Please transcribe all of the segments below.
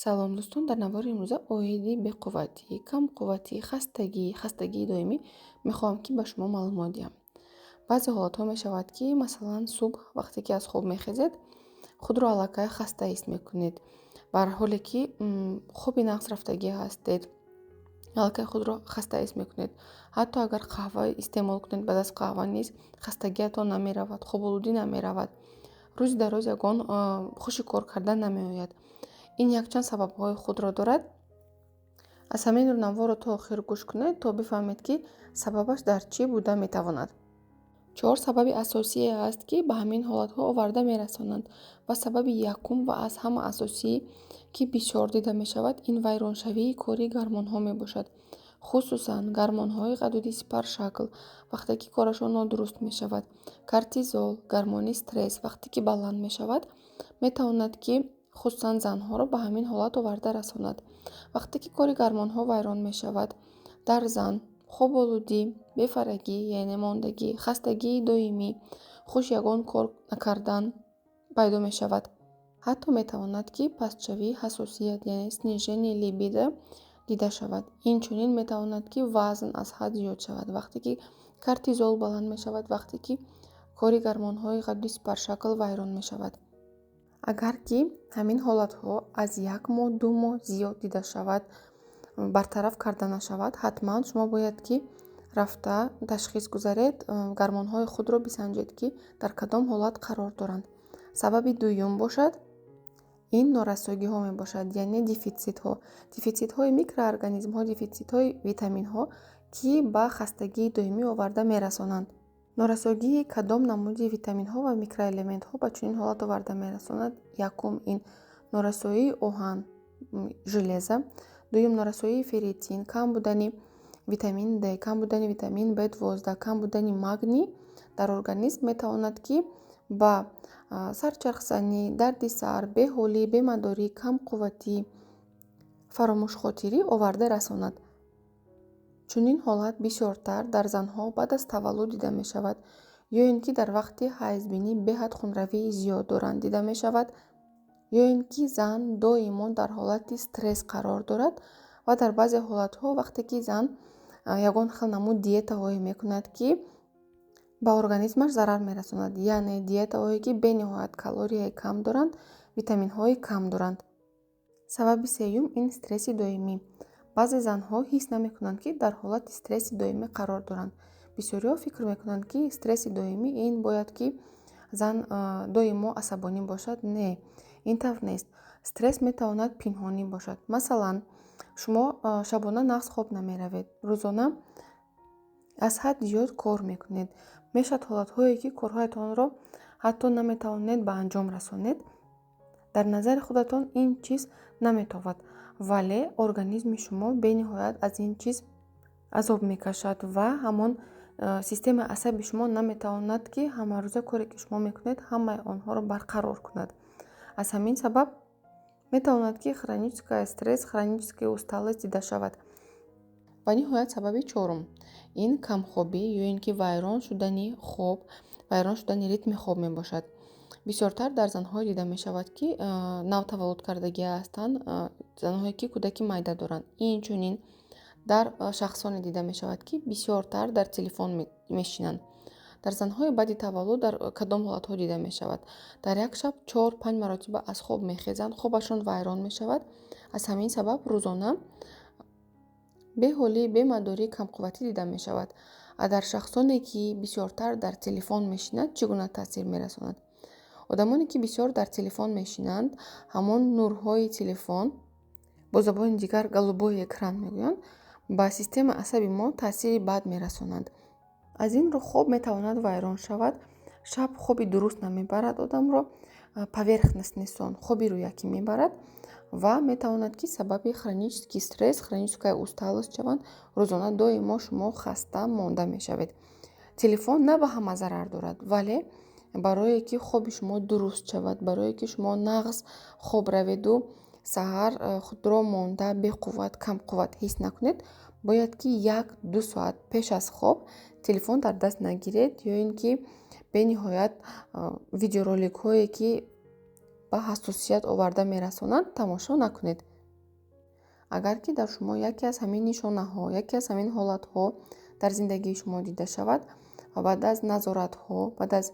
салом дӯстон, дар навори имрӯза оиди беқувватӣ, камқувватӣ, хастагии доимӣ мехоҳам ки ба шумо маълумот диҳам. Баъзе ҳолатҳо мешавад ки масалан субҳ вақте ки аз хоб мехезед, худро аллакай хаста ҳис мекунед. Дар ҳоле ки хоби нағз рафтагӣ ҳастед, аллакай худро хаста ҳис мекунед. Ҳатто агар қаҳва истеъмол кунед, баъд аз қаҳва низ хастагиатон намеравад, хоболудӣ намеравад, рӯзи дар рӯз ягон хуши кор кардан намеояд. ин якчанд сабабҳои худро дорад. аз ҳамаи наворо то охир гӯш кунед, то бифаҳмед ки сабабаш дар чӣ буда метавонад. 4 сабаби асосие аст ки ба ҳамин ҳолатҳо оварда мерасонанд ва сабаби якум ва аз ҳама асосӣ ки бисёр дида мешавад, ин вайроншавии кори гормонҳо мебошад. хусусан гормонҳои ғадуди сипаршакл вақте ки корашон нодуруст мешавад. кортизол, гормони стресс вақте ки баланд мешавад, метавонад ки хусусан занҳоро ба ҳамин ҳолат оварда расонад. вақте ки кори гормонҳо вайрон мешавад, дар зан хоболудӣ, бефарагӣ, яъне мондагӣ, хастагии доимӣ, хуш ягон кор накардан пайдо мешавад. ҳатто метавонад ки пастшавии ҳасосият, яъне снижение либидо дида шавад. инчунин метавонад ки вазн аз ҳад зиёд шавад. вақте ки кортизол баланд мешавад, вақте ки кори гормонҳои ғадуди сипаршакл вайрон мешавад. агар ки ҳамин ҳолатҳо аз 1 моҳ 2 моҳ зиёд дида шавад, бартараф карда нашавад, ҳатман шумо бояд ки рафта ташхис гузаред, гормонҳои худро бисанҷед ки дар кадом ҳолат қарор доранд. сабаби дуюм бошад, ин норасогиҳо мебошад, яъне дефитситҳои микроорганизмҳо, дефитситҳои витаминҳо ки ба хастагии доимӣ оварда мерасонанд. норасогии кадом намуди витаминҳо ва микроэлементҳо ба чунин ҳолат оварда мерасонад? Якум ин норасоии оҳан, железа. дуюм норасоии ферритин, кам будани витамин D, кам будани витамин B12, кам будани магний дар организм метавонад ки ба сарчархзанӣ, дарди сар, беҳолӣ, бемадорӣ, камқувватӣ, фаромӯшхотирӣ оварда расонад. чунин ҳолат бисёртар дар занҳо баъд аз таваллуд дида мешавад, ё ин ки дар вақти ҳайзбинӣ беҳад хунравии зиёд доранд дида мешавад, ё ин ки зан доимо дар ҳолати стресс қарор дорад ва дар баъзе ҳолатҳо вақте ки зан ягон хел намуд диетаҳое мекунад ки ба организмаш зарар мерасонад, яъне диетаҳое ки бениҳоят калорияи кам доранд, витаминҳои кам доранд. сабаби сеюм ин стресси доимӣ. баъзе занҳо ҳис намекунанд ки дар ҳолати стресси доимӣ қарор доранд. бисёриҳо фикр мекунанд ки стресси доимӣ ин бояд ки зан доимо асабонӣ бошад. Не, ин тавр нест. стресс метавонад пинҳонӣ бошад. масалан шумо шабона нағз хоб намеравед, рӯзона аз ҳад зиёд кор мекунед. мешавад ҳолатҳое ки корҳоятонро ҳатто наметавонед ба анҷом расонед. дар назари худатон ин чиз наметовад, вале организми шумо бениҳоят аз ин чиз азоб мекашад ва ҳамон системаи асаби шумо наметавонад ки ҳамарӯза коре ки шумо мекунед ҳамаи онҳоро барқарор кунад. аз ҳамин сабаб метавонад ки хроническая стресс, хроническая усталост дида шавад. ва ниҳоят сабаби чорум, ин камхобӣ ё ин ки вайрон шудани хоб, вайрон шудани ритми хоб мебошад. бисёртар дар занҳое дида мешавад ки навтаваллудкардагӣ ҳастанд, занҳое ки кӯдаки майда доранд. инчунин дар шахсоне дида мешавад ки бисёртар дар телефон мешинанд. дар занҳои баъди таваллуд дар кадом ҳолатҳо дида мешавад? дар як шаб 4-5 маротиба аз хоб мехезанд, хобашон вайрон мешавад. аз ҳамин сабаб рӯзона беҳолӣ, бемадорӣ, камқувватӣ дида мешавад. дар шахсоне ки бисёртар дар телефон мешинад, чӣ гуна таъсир мерасонад? одамоне ки бисёр дар телефон мешинанд, ҳамон нурҳои телефон, бо забони дигар голубой экран мегӯянд, ба системаи асаби мо таъсири бад мерасонанд. аз ин рӯ хоб метавонад вайрон шавад. шаб хоби дуруст намебарад одамро, поверхностный сон, хоби рӯякӣ мебарад ва метавонад ки сабаби хронический стресс, хроническая усталост шаванд. рӯзона доимо шумо хаста монда мешавед. телефон на ба ҳама зарар дорад, вале барое ки хоби шумо дуруст шавад, барое ки шумо нағз хоб раведу саҳар худро монда, беқувват, камқувват ҳис накунед, бояд ки 1-2 соат пеш аз хоб телефон дар даст нагиред, ё ин ки бениҳоят видеороликҳое ки ба ҳассосият оварда мерасонанд, тамошо накунед. агар ки дар шумо яке аз ҳамин нишонаҳо, яке аз ҳамин ҳолатҳо дар зиндагии шумо дида шавад ва баъд аз назоратҳо, баъд аз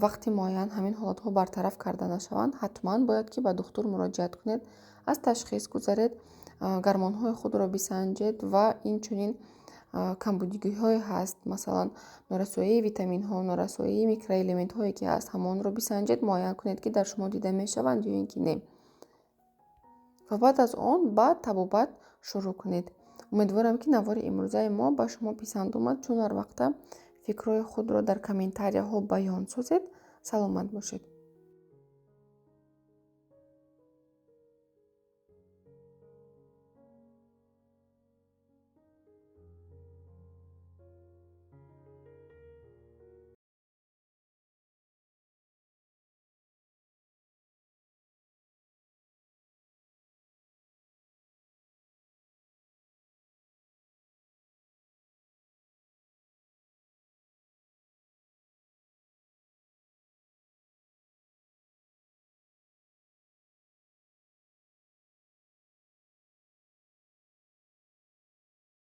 вақти муайян ҳамин ҳолатҳо бартараф карда нашаванд, ҳатман бояд ки ба духтур муроҷиат кунед, аз ташхис гузаред, гормонҳои худро бисанҷед ва инчунин камбудигиҳое ҳаст, масалан норасоии витаминҳо, норасоии микроэлементҳое ки ҳаст, ҳамонро бисанҷед, муайян кунед ки дар шумо дида мешаванд ё ин ки не. ва баъд аз он ба табобат шурӯъ кунед. умедворам ки навори имрӯзаи мо ба шумо писанд омад. чун ҳар вақта фикрҳои худро дар комментарияҳо баён созед. саломат бошед.